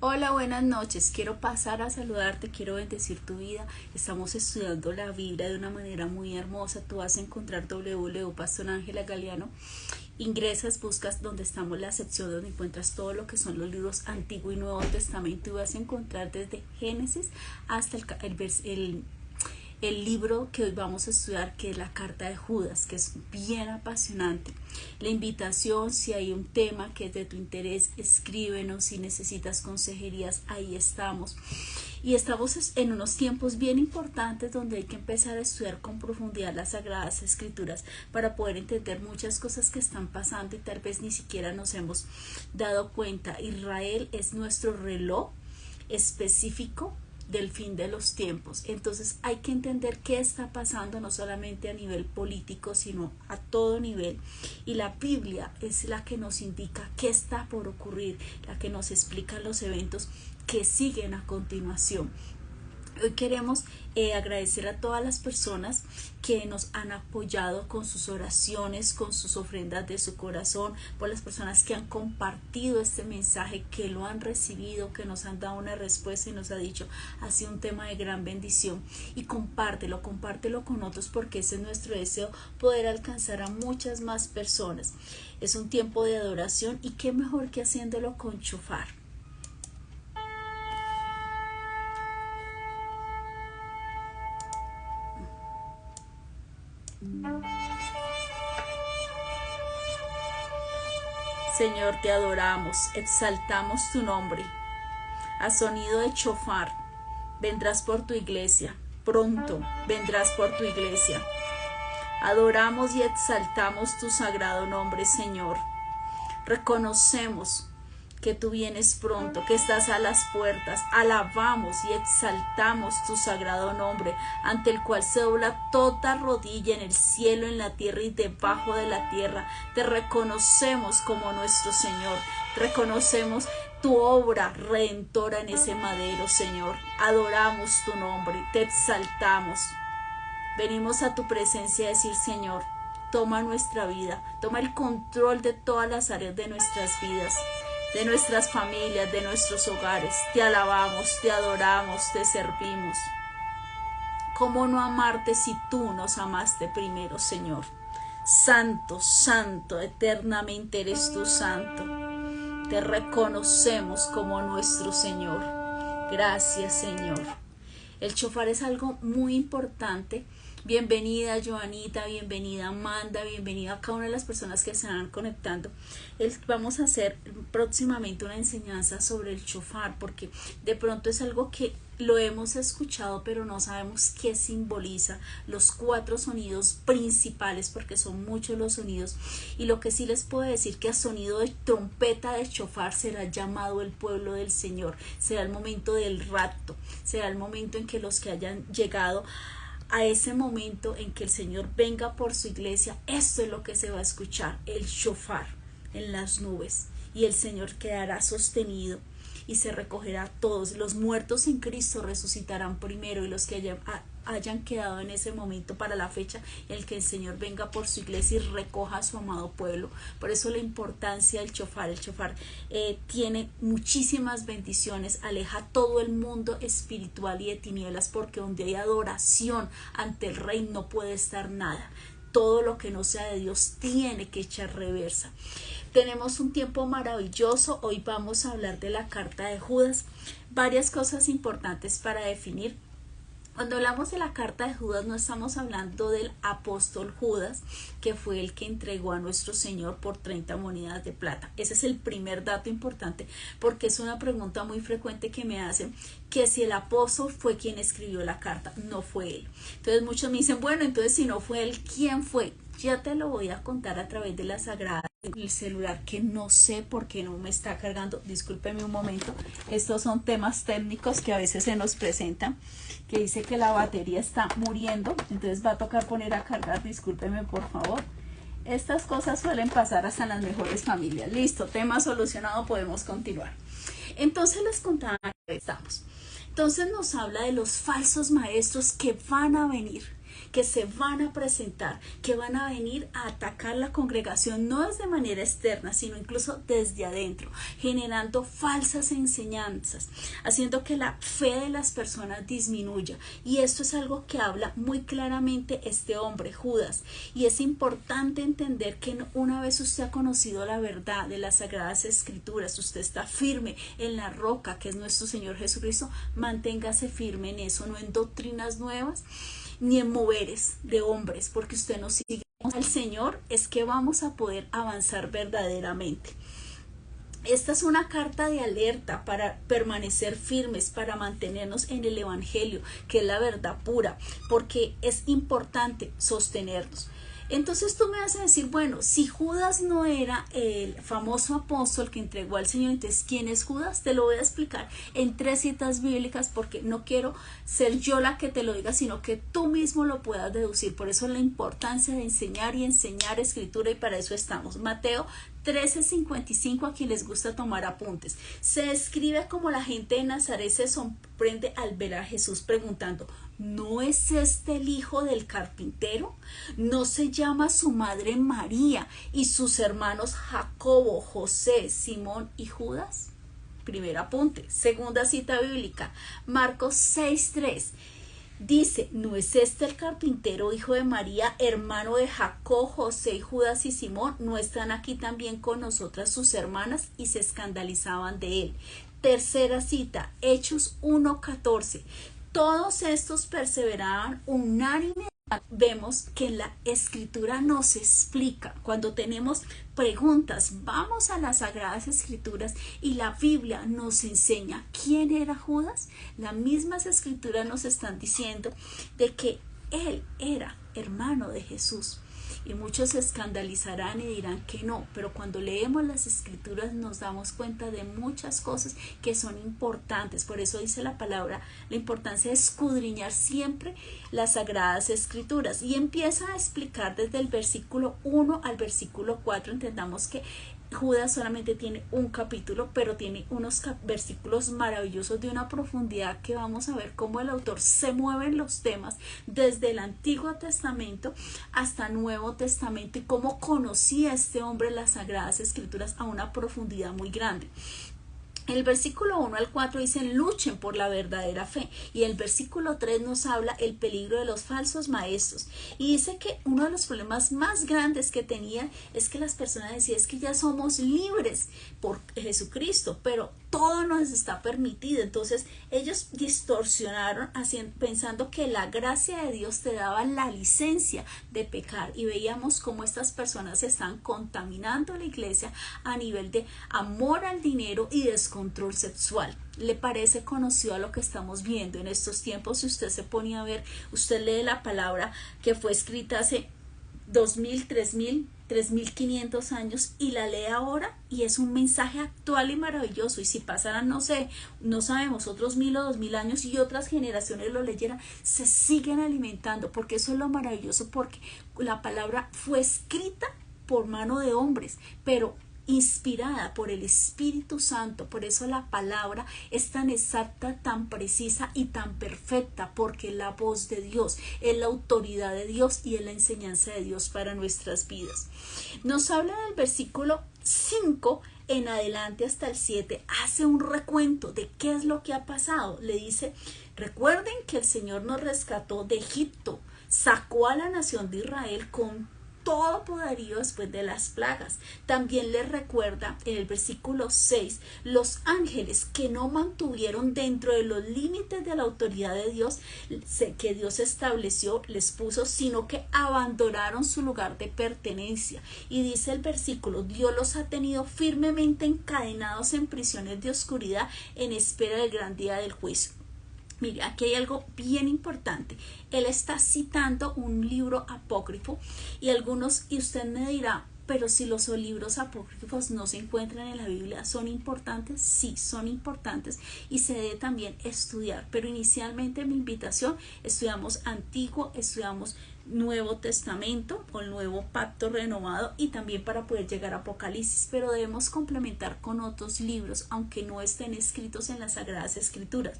Hola, buenas noches. Quiero pasar a saludarte, quiero bendecir tu vida. Estamos estudiando la Biblia de una manera muy hermosa. Tú vas a encontrar Pastor Ángela Galeano. Ingresas, buscas donde estamos la sección donde encuentras todo lo que son los libros Antiguo y Nuevo Testamento y vas a encontrar desde Génesis hasta el libro que hoy vamos a estudiar, que es la carta de Judas, que es bien apasionante. La invitación, si hay un tema que es de tu interés, escríbenos. Si necesitas consejerías, ahí estamos. Y estamos en unos tiempos bien importantes donde hay que empezar a estudiar con profundidad las Sagradas Escrituras para poder entender muchas cosas que están pasando y tal vez ni siquiera nos hemos dado cuenta. Israel es nuestro reloj específico del fin de los tiempos. Entonces hay que entender qué está pasando, no solamente a nivel político, sino a todo nivel. Y la Biblia es la que nos indica qué está por ocurrir, la que nos explica los eventos que siguen a continuación. Hoy queremos agradecer a todas las personas que nos han apoyado con sus oraciones, con sus ofrendas de su corazón, por las personas que han compartido este mensaje, que lo han recibido, que nos han dado una respuesta y nos ha dicho, ha sido un tema de gran bendición. Y compártelo con otros, porque ese es nuestro deseo, poder alcanzar a muchas más personas. Es un tiempo de adoración y qué mejor que haciéndolo con shofar. Señor, te adoramos, exaltamos tu nombre. A sonido de shofar, vendrás por tu iglesia, pronto vendrás por tu iglesia. Adoramos y exaltamos tu sagrado nombre, Señor. Reconocemos que tú vienes pronto, que estás a las puertas. Alabamos y exaltamos tu sagrado nombre, ante el cual se dobla toda rodilla en el cielo, en la tierra y debajo de la tierra. Te reconocemos como nuestro Señor. Reconocemos tu obra redentora en ese madero, Señor. Adoramos tu nombre, te exaltamos. Venimos a tu presencia a decir, Señor, toma nuestra vida, toma el control de todas las áreas de nuestras vidas, de nuestras familias, de nuestros hogares. Te alabamos, te adoramos, te servimos. ¿Cómo no amarte si tú nos amaste primero, Señor? Santo, santo, eternamente eres tú santo. Te reconocemos como nuestro Señor. Gracias, Señor. El shofar es algo muy importante. Bienvenida Joanita, bienvenida Amanda, bienvenida a cada una de las personas que se van conectando. Vamos a hacer próximamente una enseñanza sobre el shofar, porque de pronto es algo que lo hemos escuchado, pero no sabemos qué simboliza, los 4 sonidos principales, porque son muchos los sonidos. Y lo que sí les puedo decir, que a sonido de trompeta de shofar será llamado el pueblo del Señor. Será el momento del rapto, será el momento en que los que hayan llegado a ese momento en que el Señor venga por su iglesia, esto es lo que se va a escuchar, el shofar en las nubes, y el Señor quedará sostenido y se recogerá a todos. Los muertos en Cristo resucitarán primero, y los que hayan quedado en ese momento para la fecha en el que el Señor venga por su iglesia y recoja a su amado pueblo. Por eso la importancia del shofar. El shofar tiene muchísimas bendiciones, aleja todo el mundo espiritual y de tinieblas, porque donde hay adoración ante el Rey no puede estar nada. Todo lo que no sea de Dios tiene que echar reversa. Tenemos un tiempo maravilloso. Hoy vamos a hablar de la carta de Judas. Varias cosas importantes para definir. Cuando hablamos de la carta de Judas, no estamos hablando del apóstol Judas, que fue el que entregó a nuestro Señor por 30 monedas de plata. Ese es el primer dato importante, porque es una pregunta muy frecuente que me hacen, que si el apóstol fue quien escribió la carta. No fue él. Entonces muchos me dicen, bueno, entonces si no fue él, ¿quién fue? Ya te lo voy a contar a través de la Sagrada. El celular, que no sé por qué no me está cargando, discúlpeme un momento. Estos son temas técnicos que a veces se nos presentan, que dice que la batería está muriendo, entonces va a tocar poner a cargar. Discúlpeme por favor. Estas cosas suelen pasar hasta en las mejores familias. Listo, tema solucionado, podemos continuar. Entonces les contaba que estamos. Entonces nos habla de los falsos maestros que van a venir. que se van a presentar, que van a venir a atacar la congregación, no es de manera externa, sino incluso desde adentro, generando falsas enseñanzas, haciendo que la fe de las personas disminuya. Y esto es algo que habla muy claramente este hombre, Judas. Y es importante entender que una vez usted ha conocido la verdad de las Sagradas Escrituras, usted está firme en la roca que es nuestro Señor Jesucristo, manténgase firme en eso, no en doctrinas nuevas ni en moveres de hombres, porque usted no sigue al Señor, es que vamos a poder avanzar verdaderamente. Esta es una carta de alerta para permanecer firmes, para mantenernos en el Evangelio, que es la verdad pura, porque es importante sostenernos. Entonces tú me vas a decir, bueno, si Judas no era el famoso apóstol que entregó al Señor, entonces ¿quién es Judas? Te lo voy a explicar en 3 citas bíblicas, porque no quiero ser yo la que te lo diga, sino que tú mismo lo puedas deducir. Por eso la importancia de enseñar y enseñar escritura, y para eso estamos. Mateo 13:55, a quien les gusta tomar apuntes. Se describe como la gente de Nazaret se sorprende al ver a Jesús preguntando, ¿no es este el hijo del carpintero? ¿No se llama su madre María y sus hermanos Jacobo, José, Simón y Judas? Primer apunte. Segunda cita bíblica, Marcos 6:3. Dice, ¿no es este el carpintero, hijo de María, hermano de Jacob, José, Judas y Simón? ¿No están aquí también con nosotras sus hermanas? Y se escandalizaban de él. Tercera cita, Hechos 1:14. Todos estos perseveraban unánime. Vemos que en la escritura nos explica, cuando tenemos preguntas, vamos a las Sagradas Escrituras y la Biblia nos enseña quién era Judas. Las mismas escrituras nos están diciendo de que él era hermano de Jesús. Y muchos se escandalizarán y dirán que no, pero cuando leemos las escrituras nos damos cuenta de muchas cosas que son importantes. Por eso dice la palabra, la importancia de escudriñar siempre las Sagradas Escrituras. Y empieza a explicar desde el versículo 1 al versículo 4. Entendamos que Judas solamente tiene un capítulo, pero tiene unos versículos maravillosos de una profundidad que vamos a ver cómo el autor se mueve en los temas desde el Antiguo Testamento hasta Nuevo Testamento, y cómo conocía este hombre las Sagradas Escrituras a una profundidad muy grande. El versículo 1 al 4 dicen luchen por la verdadera fe, y el versículo 3 nos habla el peligro de los falsos maestros, y dice que uno de los problemas más grandes que tenían es que las personas decían es que ya somos libres por Jesucristo, pero todo nos está permitido. Entonces ellos distorsionaron pensando que la gracia de Dios te daba la licencia de pecar, y veíamos cómo estas personas están contaminando la iglesia a nivel de amor al dinero y descontrol sexual. ¿Le parece conocido a lo que estamos viendo en estos tiempos? Si usted se pone a ver, usted lee la palabra que fue escrita hace 2000, 3000, 3500 años y la lee ahora, y es un mensaje actual y maravilloso. Y si pasaran, no sé, no sabemos, otros 1000 o 2000 años y otras generaciones lo leyeran, se siguen alimentando, porque eso es lo maravilloso, porque la palabra fue escrita por mano de hombres, pero inspirada por el Espíritu Santo. Por eso la palabra es tan exacta, tan precisa y tan perfecta, porque es la voz de Dios, es la autoridad de Dios y es la enseñanza de Dios para nuestras vidas. Nos habla del versículo 5 en adelante hasta el 7, hace un recuento de qué es lo que ha pasado. Le dice, recuerden que el Señor nos rescató de Egipto, sacó a la nación de Israel con todo poderío después de las plagas. También les recuerda en el versículo 6 los ángeles que no mantuvieron dentro de los límites de la autoridad de Dios que Dios estableció, les puso, sino que abandonaron su lugar de pertenencia. Y dice el versículo, Dios los ha tenido firmemente encadenados en prisiones de oscuridad en espera del gran día del juicio. Mire, aquí hay algo bien importante. Él está citando un libro apócrifo, y usted me dirá, pero si los libros apócrifos no se encuentran en la Biblia, ¿son importantes? Sí, son importantes y se debe también estudiar. Pero inicialmente mi invitación, estudiamos Antiguo, estudiamos Nuevo Testamento o el Nuevo Pacto renovado, y también para poder llegar a Apocalipsis, pero debemos complementar con otros libros aunque no estén escritos en las Sagradas Escrituras.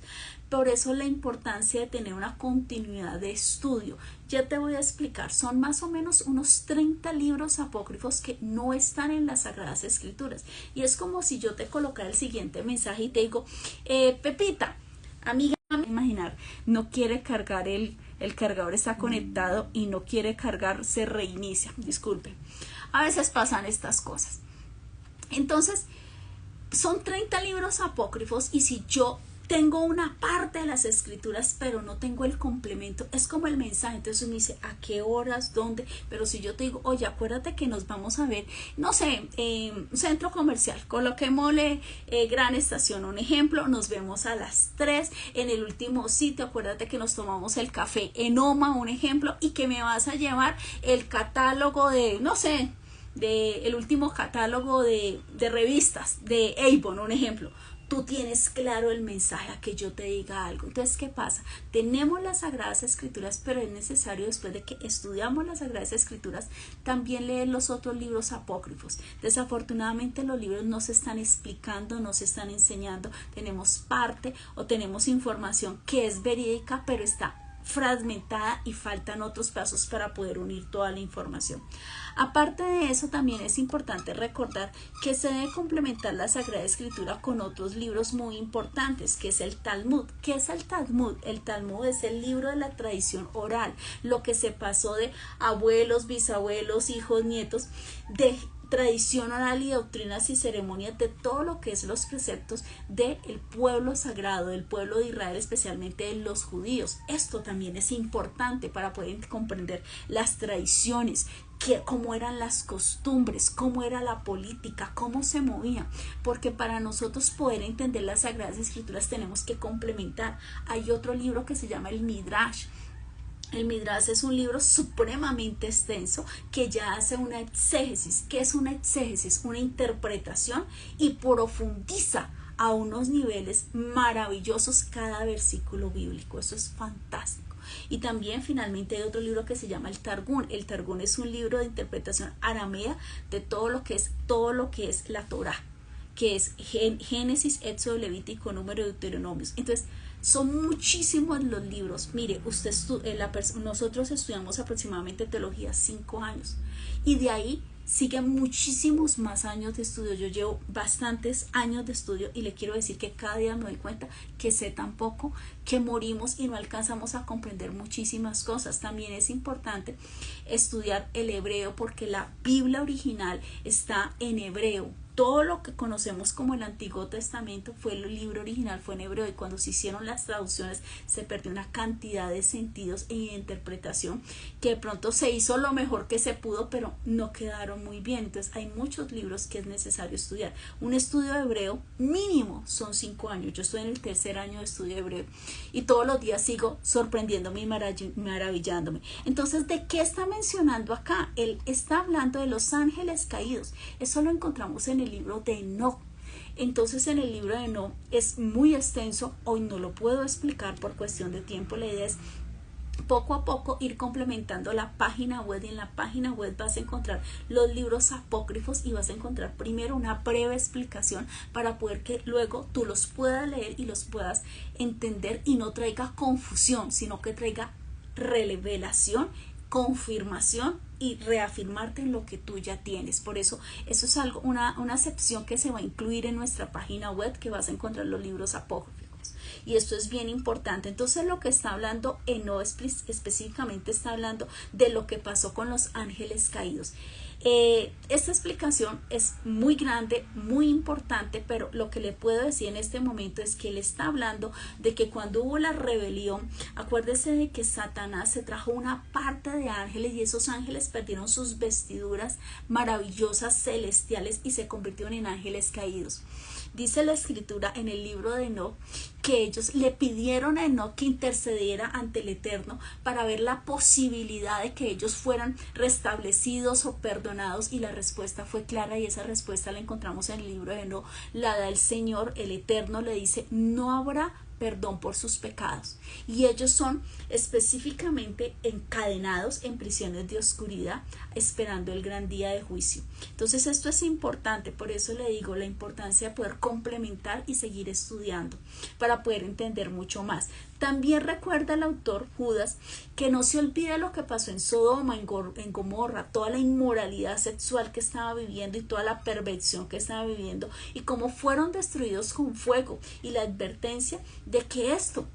Por eso la importancia de tener una continuidad de estudio. Ya te voy a explicar, son más o menos unos 30 libros apócrifos que no están en las Sagradas Escrituras, y es como si yo te colocara el siguiente mensaje y te digo, Pepita, amiga, imaginar, no quiere cargar el cargador, está conectado y no quiere cargar, se reinicia, disculpe, a veces pasan estas cosas. Entonces son 30 libros apócrifos, y si yo tengo una parte de las escrituras pero no tengo el complemento, es como el mensaje. Entonces me dice, ¿a qué horas? ¿Dónde? Pero si yo te digo, oye, acuérdate que nos vamos a ver, no sé, un centro comercial, coloquémosle Gran Estación, un ejemplo, nos vemos a las 3 en el último sitio, acuérdate que nos tomamos el café en Oma, un ejemplo, y que me vas a llevar el catálogo de, no sé, el último catálogo de revistas de Avon, un ejemplo. Tú tienes claro el mensaje a que yo te diga algo. Entonces, ¿qué pasa? Tenemos las Sagradas Escrituras, pero es necesario, después de que estudiamos las Sagradas Escrituras, también leer los otros libros apócrifos. Desafortunadamente los libros no se están explicando, no se están enseñando. Tenemos parte o tenemos información que es verídica, pero está fragmentada y faltan otros pasos para poder unir toda la información. Aparte de eso, también es importante recordar que se debe complementar la Sagrada Escritura con otros libros muy importantes, que es el Talmud. ¿Qué es el Talmud? El Talmud es el libro de la tradición oral, lo que se pasó de abuelos, bisabuelos, hijos, nietos, de tradición oral y doctrinas y ceremonias, de todo lo que es los preceptos del pueblo sagrado, del pueblo de Israel, especialmente de los judíos. Esto también es importante para poder comprender las tradiciones, cómo eran las costumbres, cómo era la política, cómo se movía, porque para nosotros poder entender las Sagradas Escrituras tenemos que complementar. Hay otro libro que se llama el Midrash. El Midrash es un libro supremamente extenso que ya hace una exégesis. ¿Qué es una exégesis? Una interpretación, y profundiza a unos niveles maravillosos cada versículo bíblico. Eso es fantástico. Y también finalmente hay otro libro que se llama el Targún. El Targún es un libro de interpretación aramea de todo lo que es la Torá, que es Génesis, Éxodo, Levítico, Número, Deuteronomios. Entonces son muchísimos los libros. Mire, nosotros estudiamos aproximadamente teología 5 años, y de ahí siguen muchísimos más años de estudio. Yo llevo bastantes años de estudio, y le quiero decir que cada día me doy cuenta que sé tan poco, que morimos y no alcanzamos a comprender muchísimas cosas. También es importante estudiar el hebreo, porque la Biblia original está en hebreo. Todo lo que conocemos como el Antiguo Testamento el libro original fue en hebreo, y cuando se hicieron las traducciones se perdió una cantidad de sentidos y de interpretación, que de pronto se hizo lo mejor que se pudo, pero no quedaron muy bien. Entonces hay muchos libros que es necesario estudiar. Un estudio de hebreo mínimo son 5 años. Yo estoy en el 3er año de estudio de hebreo, y todos los días sigo sorprendiéndome y maravillándome. Entonces, ¿de qué está mencionando acá? Él está hablando de los ángeles caídos. Eso lo encontramos en el libro de Enoc. Entonces, en el libro de Enoc es muy extenso, hoy no lo puedo explicar por cuestión de tiempo. La idea es poco a poco ir complementando la página web, y en la página web vas a encontrar los libros apócrifos, y vas a encontrar primero una breve explicación para poder que luego tú los puedas leer y los puedas entender, y no traiga confusión, sino que traiga revelación, confirmación y reafirmarte en lo que tú ya tienes. Por eso es algo, una sección que se va a incluir en nuestra página web, que vas a encontrar los libros apócrifos, y esto es bien importante. Entonces, lo que está hablando Enoc específicamente está hablando de lo que pasó con los ángeles caídos. Esta explicación es muy grande, muy importante, pero lo que le puedo decir en este momento es que él está hablando de que cuando hubo la rebelión, acuérdese de que Satanás se trajo una parte de ángeles, y esos ángeles perdieron sus vestiduras maravillosas celestiales y se convirtieron en ángeles caídos. Dice la escritura en el libro de Enoc que ellos le pidieron a Enoc que intercediera ante el Eterno para ver la posibilidad de que ellos fueran restablecidos o perdonados, y la respuesta fue clara, y esa respuesta la encontramos en el libro de Enoc. La da el Señor, el Eterno le dice: no habrá perdón por sus pecados. Y ellos son específicamente encadenados en prisiones de oscuridad, esperando el gran día de juicio. Entonces esto es importante, por eso le digo la importancia de poder complementar y seguir estudiando para poder entender mucho más. También recuerda el autor Judas que no se olvide lo que pasó en Sodoma, en Gomorra, toda la inmoralidad sexual que estaba viviendo y toda la perversión que estaba viviendo y cómo fueron destruidos con fuego, y la advertencia de que esto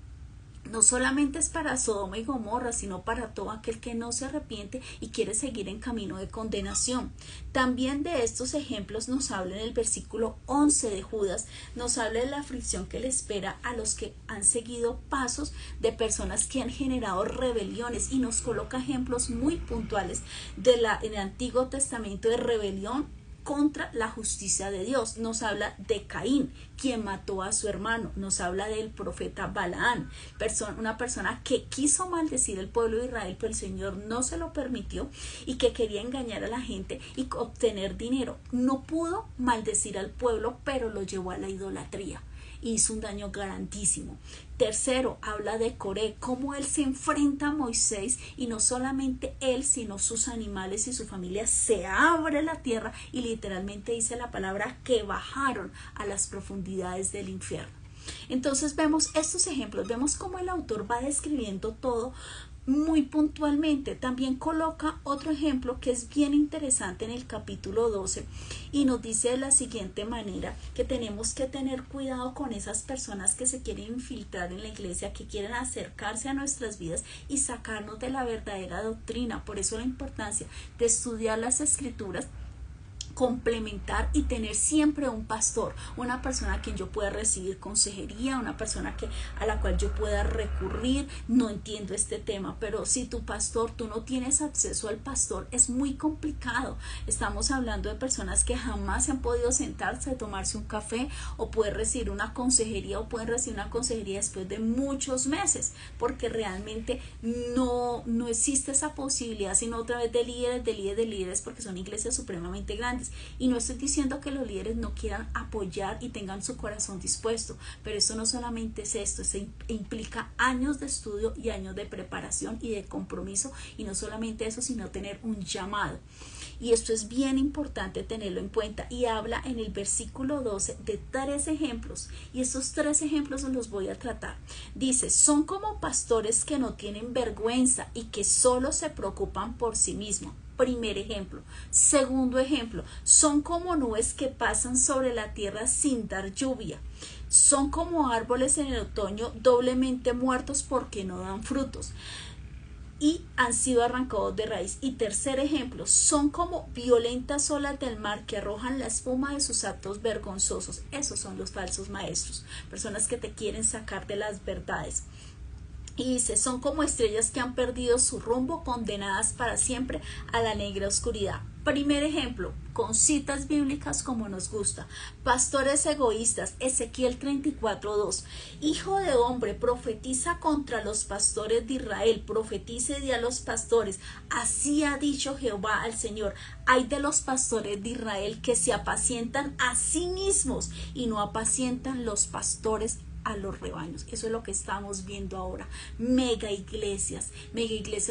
no solamente es para Sodoma y Gomorra, sino para todo aquel que no se arrepiente y quiere seguir en camino de condenación. También de estos ejemplos nos habla en el versículo 11 de Judas, nos habla de la aflicción que le espera a los que han seguido pasos de personas que han generado rebeliones, y nos coloca ejemplos muy puntuales en el Antiguo Testamento de rebelión contra la justicia de Dios. Nos habla de Caín, quien mató a su hermano. Nos habla del profeta Balaán, una persona que quiso maldecir el pueblo de Israel, pero el Señor no se lo permitió, y que quería engañar a la gente y obtener dinero. No pudo maldecir al pueblo, pero lo llevó a la idolatría. Hizo un daño grandísimo. Tercero, habla de Coré, cómo él se enfrenta a Moisés, y no solamente él, sino sus animales y su familia. Se abre la tierra y literalmente dice la palabra que bajaron a las profundidades del infierno. Entonces vemos estos ejemplos, vemos cómo el autor va describiendo todo muy puntualmente. También coloca otro ejemplo que es bien interesante en el capítulo 12, y nos dice de la siguiente manera que tenemos que tener cuidado con esas personas que se quieren infiltrar en la iglesia, que quieren acercarse a nuestras vidas y sacarnos de la verdadera doctrina. Por eso la importancia de estudiar las escrituras, complementar y tener siempre un pastor, una persona a quien yo pueda recibir consejería, una persona a la cual yo pueda recurrir. No entiendo este tema, pero si tu pastor, tú no tienes acceso al pastor, es muy complicado. Estamos hablando de personas que jamás se han podido sentarse a tomarse un café o poder recibir una consejería, o pueden recibir una consejería después de muchos meses, porque realmente no existe esa posibilidad, sino otra vez de líderes, porque son iglesias supremamente grandes. Y no estoy diciendo que los líderes no quieran apoyar y tengan su corazón dispuesto, pero eso no solamente es esto, implica años de estudio y años de preparación y de compromiso, y no solamente eso, sino tener un llamado. Y esto es bien importante tenerlo en cuenta, y habla en el versículo 12 de 3 ejemplos, y estos 3 ejemplos los voy a tratar. Dice, son como pastores que no tienen vergüenza y que solo se preocupan por sí mismos. Primer ejemplo. Segundo ejemplo, son como nubes que pasan sobre la tierra sin dar lluvia. Son como árboles en el otoño doblemente muertos porque no dan frutos y han sido arrancados de raíz. Y tercer ejemplo, son como violentas olas del mar que arrojan la espuma de sus actos vergonzosos. Esos son los falsos maestros, personas que te quieren sacar de las verdades. Y dice, son como estrellas que han perdido su rumbo, condenadas para siempre a la negra oscuridad. Primer ejemplo, con citas bíblicas como nos gusta. Pastores egoístas, Ezequiel 34:2. Hijo de hombre, profetiza contra los pastores de Israel, profetice a los pastores. Así ha dicho Jehová al Señor. Hay de los pastores de Israel que se apacientan a sí mismos y no apacientan los pastores a los rebaños. Eso es lo que estamos viendo ahora. Mega iglesias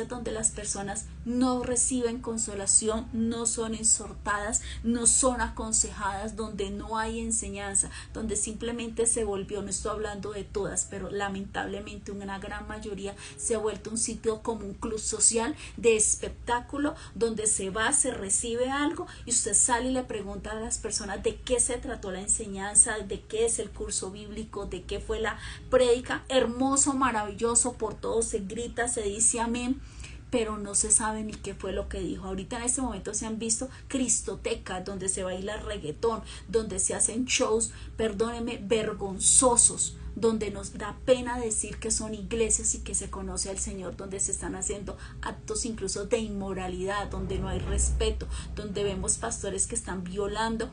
donde las personas no reciben consolación, no son exhortadas, no son aconsejadas, donde no hay enseñanza, donde simplemente se volvió, no estoy hablando de todas, pero lamentablemente una gran mayoría se ha vuelto un sitio como un club social de espectáculo, donde se va, se recibe algo y usted sale y le pregunta a las personas de qué se trató la enseñanza, de qué es el curso bíblico, de qué fue la prédica. Hermoso, maravilloso, por todo se grita, se dice amén, pero no se sabe ni qué fue lo que dijo. Ahorita en este momento se han visto cristotecas donde se baila reggaetón, donde se hacen shows, perdónenme, vergonzosos, donde nos da pena decir que son iglesias y que se conoce al Señor, donde se están haciendo actos incluso de inmoralidad, donde no hay respeto, donde vemos pastores que están violando,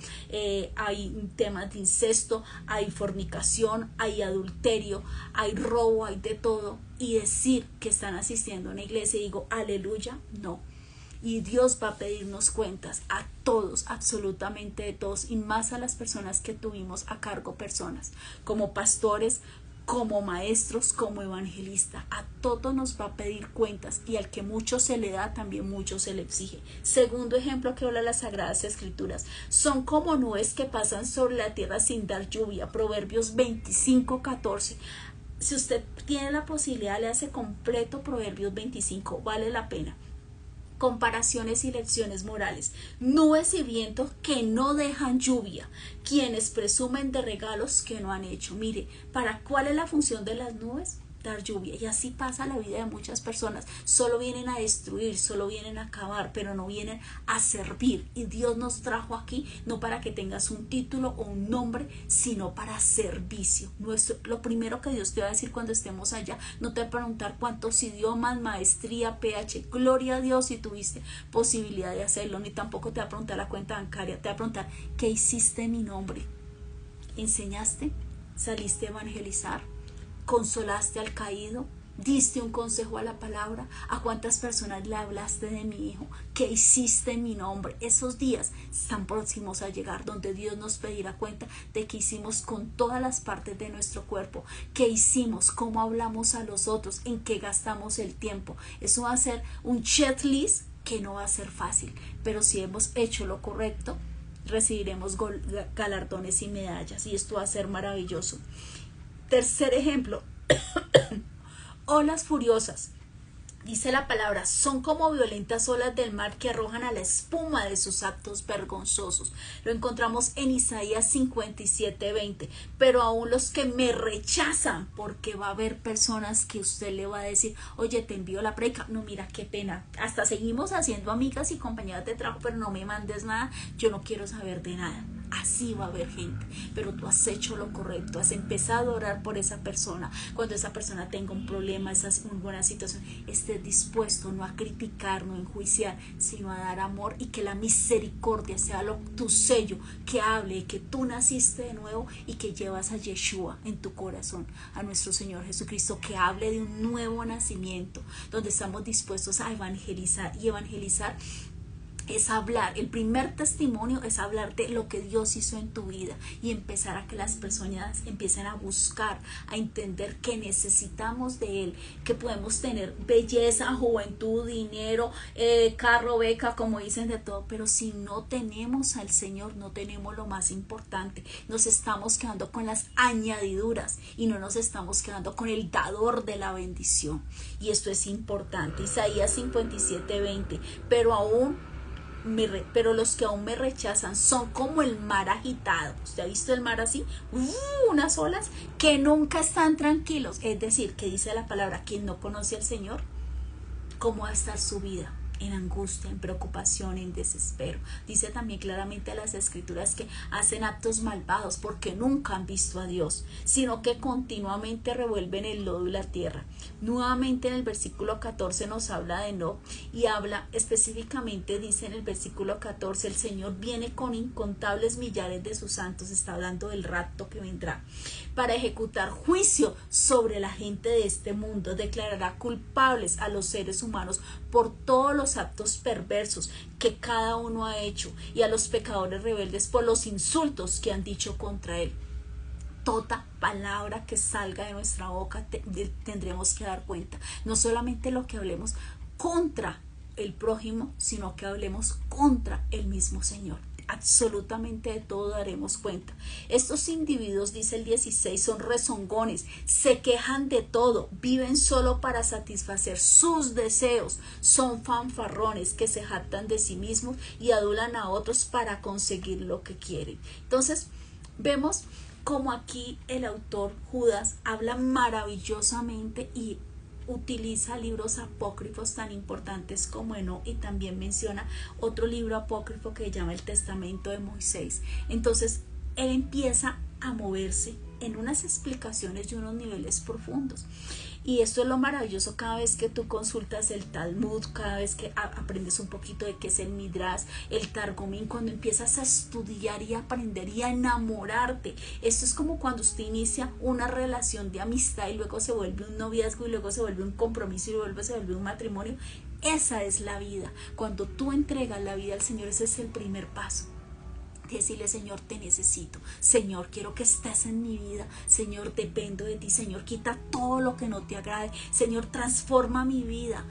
hay temas de incesto, hay fornicación, hay adulterio, hay robo, hay de todo, y decir que están asistiendo a una iglesia, y digo, aleluya, no. Y Dios va a pedirnos cuentas a todos, absolutamente de todos, y más a las personas que tuvimos a cargo, personas como pastores, como maestros, como evangelistas. A todo nos va a pedir cuentas, y al que mucho se le da, también mucho se le exige. Segundo ejemplo que habla las Sagradas Escrituras: son como nubes que pasan sobre la tierra sin dar lluvia. Proverbios 25:14. Si usted tiene la posibilidad, le hace completo Proverbios 25, vale la pena. Comparaciones y lecciones morales: nubes y vientos que no dejan lluvia, quienes presumen de regalos que no han hecho. Mire, ¿cuál es la función de las nubes? Dar lluvia. Y así pasa la vida de muchas personas. Solo vienen a destruir, solo vienen a acabar, pero no vienen a servir. Y Dios nos trajo aquí no para que tengas un título o un nombre, sino para servicio. Lo primero que Dios te va a decir cuando estemos allá, no te va a preguntar cuántos idiomas, maestría, PH, gloria a Dios si tuviste posibilidad de hacerlo, ni tampoco te va a preguntar la cuenta bancaria. Te va a preguntar: ¿qué hiciste en mi nombre? ¿Enseñaste? ¿Saliste a evangelizar? ¿Consolaste al caído? ¿Diste un consejo a la palabra? ¿A cuántas personas le hablaste de mi hijo? ¿Qué hiciste en mi nombre? Esos días están próximos a llegar, donde Dios nos pedirá cuenta de qué hicimos con todas las partes de nuestro cuerpo, qué hicimos, cómo hablamos a los otros, en qué gastamos el tiempo. Eso va a ser un checklist que no va a ser fácil, pero si hemos hecho lo correcto, recibiremos galardones y medallas, y esto va a ser maravilloso. Tercer ejemplo: olas furiosas. Dice la palabra: son como violentas olas del mar que arrojan a la espuma de sus actos vergonzosos. Lo encontramos en Isaías 57:20. Pero aún los que me rechazan, porque va a haber personas que usted le va a decir: oye, te envío la predica. No, mira, qué pena. Hasta seguimos haciendo amigas y compañeras de trabajo, pero no me mandes nada. Yo no quiero saber de nada. Así va a haber gente, pero tú has hecho lo correcto, has empezado a orar por esa persona. Cuando esa persona tenga un problema, esa es una buena situación, estés dispuesto no a criticar, no a enjuiciar, sino a dar amor, y que la misericordia sea tu sello, que hable que tú naciste de nuevo y que llevas a Yeshua en tu corazón, a nuestro Señor Jesucristo, que hable de un nuevo nacimiento, donde estamos dispuestos a evangelizar. Y evangelizar es hablar, el primer testimonio es hablar de lo que Dios hizo en tu vida, y empezar a que las personas empiecen a buscar, a entender que necesitamos de Él, que podemos tener belleza, juventud, dinero, carro, beca, como dicen, de todo, pero si no tenemos al Señor, no tenemos lo más importante. Nos estamos quedando con las añadiduras y no nos estamos quedando con el dador de la bendición, y esto es importante. Isaías 57:20. Pero los que aún me rechazan son como el mar agitado. ¿Usted ha visto el mar así? Unas olas que nunca están tranquilos. Es decir, que dice la palabra: quien no conoce al Señor, ¿cómo va a estar su vida? En angustia, en preocupación, en desespero. Dice también claramente las Escrituras que hacen actos malvados porque nunca han visto a Dios, sino que continuamente revuelven el lodo y la tierra. Nuevamente en el versículo 14 nos habla de Enoc, y habla específicamente, dice en el versículo 14: el Señor viene con incontables millares de sus santos, está hablando del rapto que vendrá, para ejecutar juicio sobre la gente de este mundo. Declarará culpables a los seres humanos por todos los actos perversos que cada uno ha hecho, y a los pecadores rebeldes por los insultos que han dicho contra él. Toda palabra que salga de nuestra boca tendremos que dar cuenta, no solamente lo que hablemos contra el prójimo, sino que hablemos contra el mismo Señor. Absolutamente de todo daremos cuenta. Estos individuos, dice el 16, son rezongones, se quejan de todo, viven solo para satisfacer sus deseos, son fanfarrones que se jactan de sí mismos y adulan a otros para conseguir lo que quieren. Entonces vemos como aquí el autor Judas habla maravillosamente y utiliza libros apócrifos tan importantes como Enoc, y también menciona otro libro apócrifo que se llama el Testamento de Moisés. Entonces él empieza a moverse en unas explicaciones de unos niveles profundos, y esto es lo maravilloso cada vez que tú consultas el Talmud, cada vez que aprendes un poquito de qué es el Midrash, el Targumín, cuando empiezas a estudiar y a aprender y a enamorarte. Esto es como cuando usted inicia una relación de amistad y luego se vuelve un noviazgo y luego se vuelve un compromiso y luego se vuelve un matrimonio. Esa es la vida. Cuando tú entregas la vida al Señor, ese es el primer paso. Decirle: Señor, te necesito. Señor, quiero que estés en mi vida. Señor, dependo de ti. Señor, quita todo lo que no te agrade. Señor, transforma mi vida.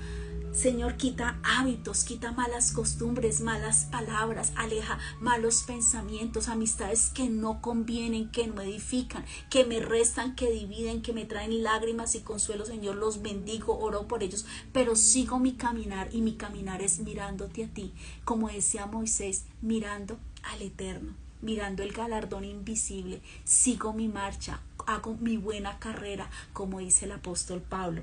Señor, quita hábitos, quita malas costumbres, malas palabras, aleja malos pensamientos, amistades que no convienen, que no edifican, que me restan, que dividen, que me traen lágrimas y consuelo. Señor, los bendigo, oro por ellos, pero sigo mi caminar, y mi caminar es mirándote a ti, como decía Moisés, mirando al Eterno, mirando el galardón invisible. Sigo mi marcha, hago mi buena carrera, como dice el apóstol Pablo.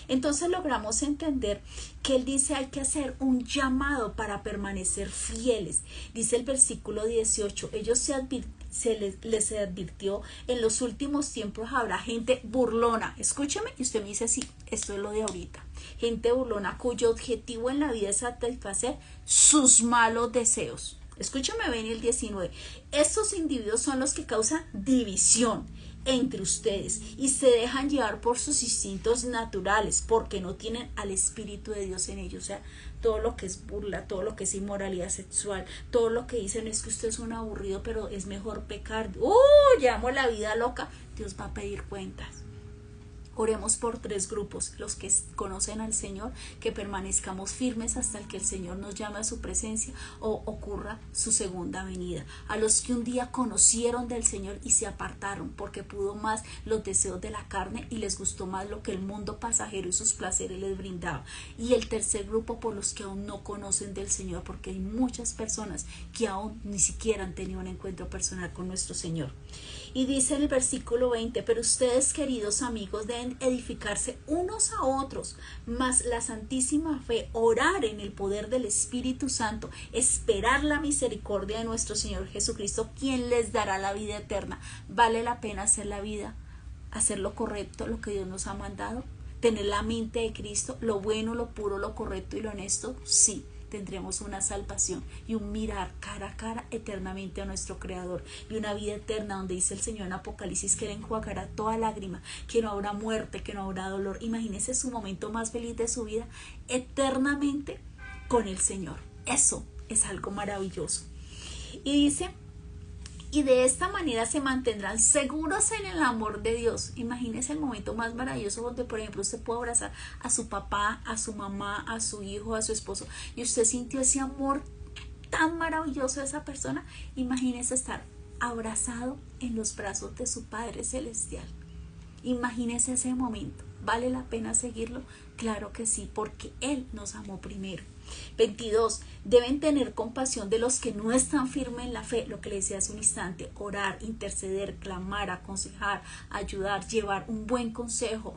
Entonces logramos entender que él dice: hay que hacer un llamado para permanecer fieles. Dice el versículo 18: ellos les advirtió: en los últimos tiempos habrá gente burlona. Escúcheme, y usted me dice: sí, esto es lo de ahorita. Gente burlona cuyo objetivo en la vida es satisfacer sus malos deseos. Escúchame bien el 19. Estos individuos son los que causan división entre ustedes y se dejan llevar por sus instintos naturales, porque no tienen al Espíritu de Dios en ellos. O sea, todo lo que es burla, todo lo que es inmoralidad sexual, todo lo que dicen es que usted es un aburrido, pero es mejor pecar. Llevamos la vida loca. Dios va a pedir cuentas. Oremos por 3 grupos: los que conocen al Señor, que permanezcamos firmes hasta el que el Señor nos llame a su presencia o ocurra su segunda venida. A los que un día conocieron del Señor y se apartaron porque pudo más los deseos de la carne y les gustó más lo que el mundo pasajero y sus placeres les brindaba. Y el tercer grupo, por los que aún no conocen del Señor, porque hay muchas personas que aún ni siquiera han tenido un encuentro personal con nuestro Señor. Y dice en el versículo 20: pero ustedes, queridos amigos, deben edificarse unos a otros, mas la santísima fe, orar en el poder del Espíritu Santo, esperar la misericordia de nuestro Señor Jesucristo, quien les dará la vida eterna. ¿Vale la pena hacer la vida, hacer lo correcto, lo que Dios nos ha mandado? ¿Tener la mente de Cristo, lo bueno, lo puro, lo correcto y lo honesto? Sí. Tendremos una salvación y un mirar cara a cara eternamente a nuestro Creador, y una vida eterna donde dice el Señor en Apocalipsis que Él enjuagará toda lágrima, que no habrá muerte, que no habrá dolor. Imagínese su momento más feliz de su vida, eternamente con el Señor. Eso es algo maravilloso. Y dice: y de esta manera se mantendrán seguros en el amor de Dios. Imagínese el momento más maravilloso donde, por ejemplo, usted puede abrazar a su papá, a su mamá, a su hijo, a su esposo, y usted sintió ese amor tan maravilloso de esa persona. Imagínese estar abrazado en los brazos de su Padre Celestial. Imagínese ese momento. ¿Vale la pena seguirlo? Claro que sí, porque Él nos amó primero. 22. Deben tener compasión de los que no están firmes en la fe, lo que le decía hace un instante: orar, interceder, clamar, aconsejar, ayudar, llevar un buen consejo,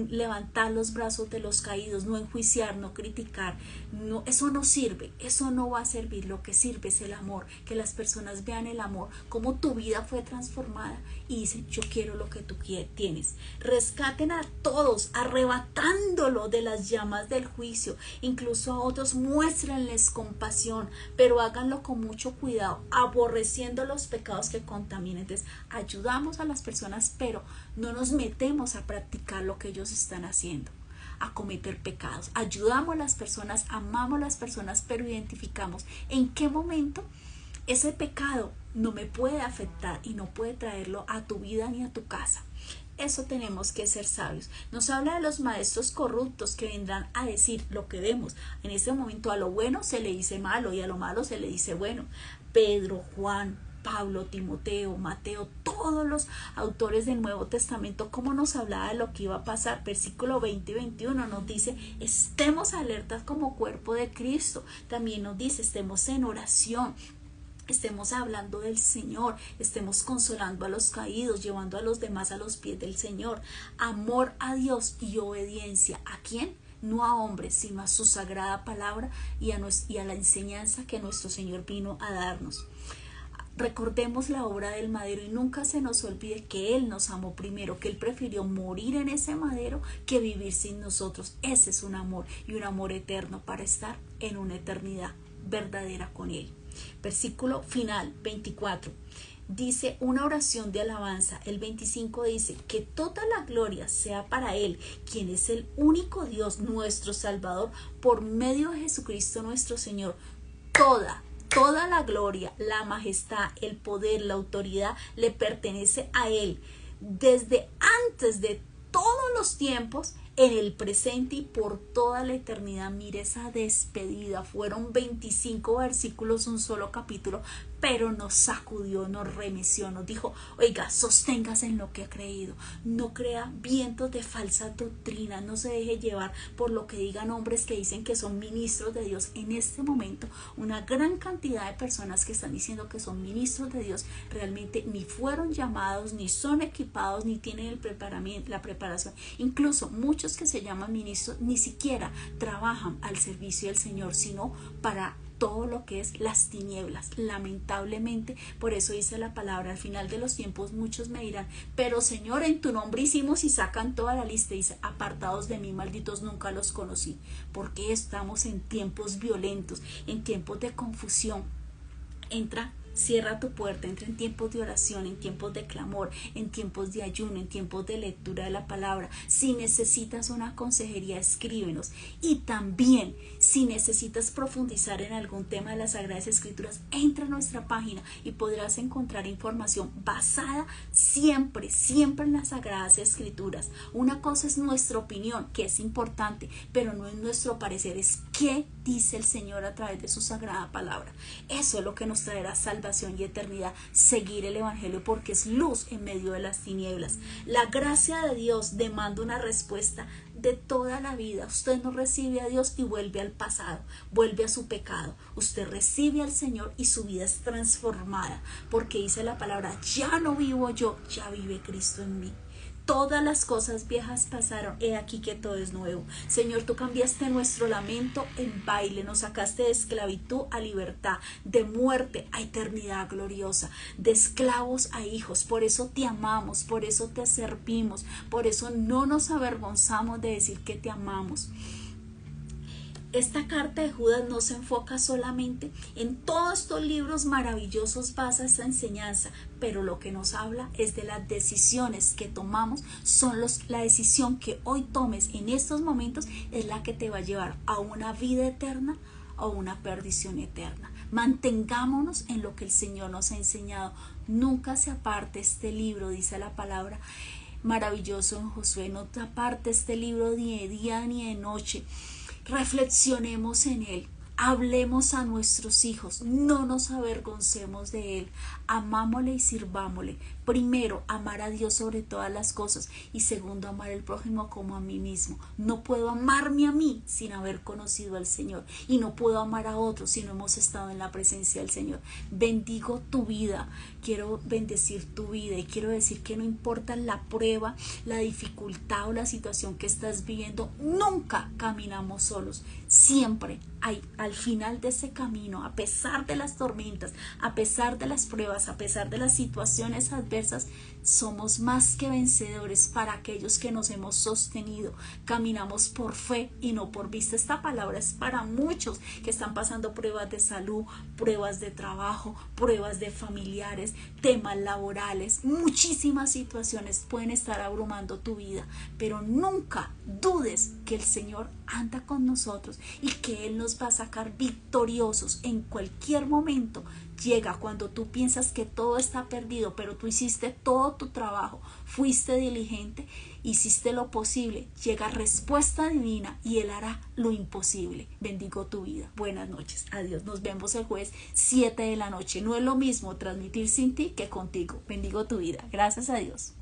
levantar los brazos de los caídos, no enjuiciar, no criticar. No, eso no sirve, eso no va a servir. Lo que sirve es el amor, que las personas vean el amor, cómo tu vida fue transformada y dicen: yo quiero lo que tú tienes. Rescaten a todos, arrebatándolo de las llamas del juicio. Incluso a otros muéstrenles compasión, pero háganlo con mucho cuidado, aborreciendo los pecados que contaminan. Entonces, ayudamos a las personas, pero no nos metemos a practicar lo que ellos están haciendo, a cometer pecados. Ayudamos a las personas, amamos a las personas, pero identificamos en qué momento ese pecado no me puede afectar y no puede traerlo a tu vida ni a tu casa. Eso tenemos que ser sabios. Nos habla de los maestros corruptos que vendrán a decir lo que vemos. En este momento a lo bueno se le dice malo y a lo malo se le dice bueno. Pedro, Juan, Pablo, Timoteo, Mateo, todos los autores del Nuevo Testamento, cómo nos hablaba de lo que iba a pasar. Versículo 20 y 21 nos dice: estemos alertas como cuerpo de Cristo. También nos dice: estemos en oración. Estemos hablando del Señor, estemos consolando a los caídos, llevando a los demás a los pies del Señor. Amor a Dios y obediencia. ¿A quién? No a hombres, sino a su sagrada palabra y a la enseñanza que nuestro Señor vino a darnos. Recordemos la obra del madero y nunca se nos olvide que Él nos amó primero, que Él prefirió morir en ese madero que vivir sin nosotros. Ese es un amor, y un amor eterno para estar en una eternidad verdadera con Él. Versículo final 24 dice una oración de alabanza. El 25 dice: que toda la gloria sea para Él, quien es el único Dios, nuestro Salvador, por medio de Jesucristo nuestro Señor. Toda toda la gloria, la majestad, el poder, la autoridad le pertenece a Él desde antes de todos los tiempos, en el presente y por toda la eternidad. Mire esa despedida, fueron 25 versículos, un solo capítulo, pero nos sacudió, nos remeció, nos dijo, oiga, sosténgase en lo que ha creído, no crea vientos de falsa doctrina, no se deje llevar por lo que digan hombres que dicen que son ministros de Dios. En este momento, una gran cantidad de personas que están diciendo que son ministros de Dios, realmente ni fueron llamados, ni son equipados, ni tienen la preparación. Incluso muchos que se llaman ministros ni siquiera trabajan al servicio del Señor, sino para todo lo que es las tinieblas. Lamentablemente, por eso dice la palabra, al final de los tiempos muchos me dirán, pero Señor, en tu nombre hicimos, y sacan toda la lista y dice, apartados de mí, malditos, nunca los conocí. Porque estamos en tiempos violentos, en tiempos de confusión. Cierra tu puerta, entra en tiempos de oración, en tiempos de clamor, en tiempos de ayuno, en tiempos de lectura de la palabra. Si necesitas una consejería, escríbenos. Y también, si necesitas profundizar en algún tema de las Sagradas Escrituras, entra a nuestra página y podrás encontrar información basada siempre en las Sagradas Escrituras. Una cosa es nuestra opinión, que es importante, pero no es nuestro parecer, es qué dice el Señor a través de su sagrada palabra. Eso es lo que nos traerá salvación y eternidad, seguir el evangelio, porque es luz en medio de las tinieblas. La gracia de Dios demanda una respuesta de toda la vida. Usted no recibe a Dios y vuelve al pasado, vuelve a su pecado. Usted recibe al Señor y su vida es transformada, porque dice la palabra, ya no vivo yo, ya vive Cristo en mí. Todas las cosas viejas pasaron, he aquí que todo es nuevo. Señor, tú cambiaste nuestro lamento en baile, nos sacaste de esclavitud a libertad, de muerte a eternidad gloriosa, de esclavos a hijos. Por eso te amamos, por eso te servimos, por eso no nos avergonzamos de decir que te amamos. Esta carta de Judas no se enfoca solamente en todos estos libros maravillosos, basa esa enseñanza, pero lo que nos habla es de las decisiones que tomamos, la decisión que hoy tomes en estos momentos es la que te va a llevar a una vida eterna o una perdición eterna. Mantengámonos en lo que el Señor nos ha enseñado. Nunca se aparte este libro, dice la palabra maravilloso en Josué, no te aparte este libro ni de día ni de noche. Reflexionemos en él, hablemos a nuestros hijos, no nos avergoncemos de él, amámosle y sirvámosle. Primero, amar a Dios sobre todas las cosas, y segundo, amar al prójimo como a mí mismo. No puedo amarme a mí sin haber conocido al Señor, y no puedo amar a otros si no hemos estado en la presencia del Señor. Bendigo tu vida, quiero bendecir tu vida, y quiero decir que no importa la prueba, la dificultad o la situación que estás viviendo, nunca caminamos solos. Siempre hay al final de ese camino, a pesar de las tormentas, a pesar de las pruebas, a pesar de las situaciones adversas, somos más que vencedores para aquellos que nos hemos sostenido. Caminamos por fe y no por vista. Esta palabra es para muchos que están pasando pruebas de salud, pruebas de trabajo, pruebas de familiares, temas laborales. Muchísimas situaciones pueden estar abrumando tu vida, pero nunca dudes que el Señor anda con nosotros y que Él nos va a sacar victoriosos en cualquier momento. Llega cuando tú piensas que todo está perdido, pero tú hiciste todo tu trabajo, fuiste diligente, hiciste lo posible. Llega respuesta divina y Él hará lo imposible. Bendigo tu vida. Buenas noches. Adiós. Nos vemos el jueves 7 de la noche. No es lo mismo transmitir sin ti que contigo. Bendigo tu vida. Gracias a Dios.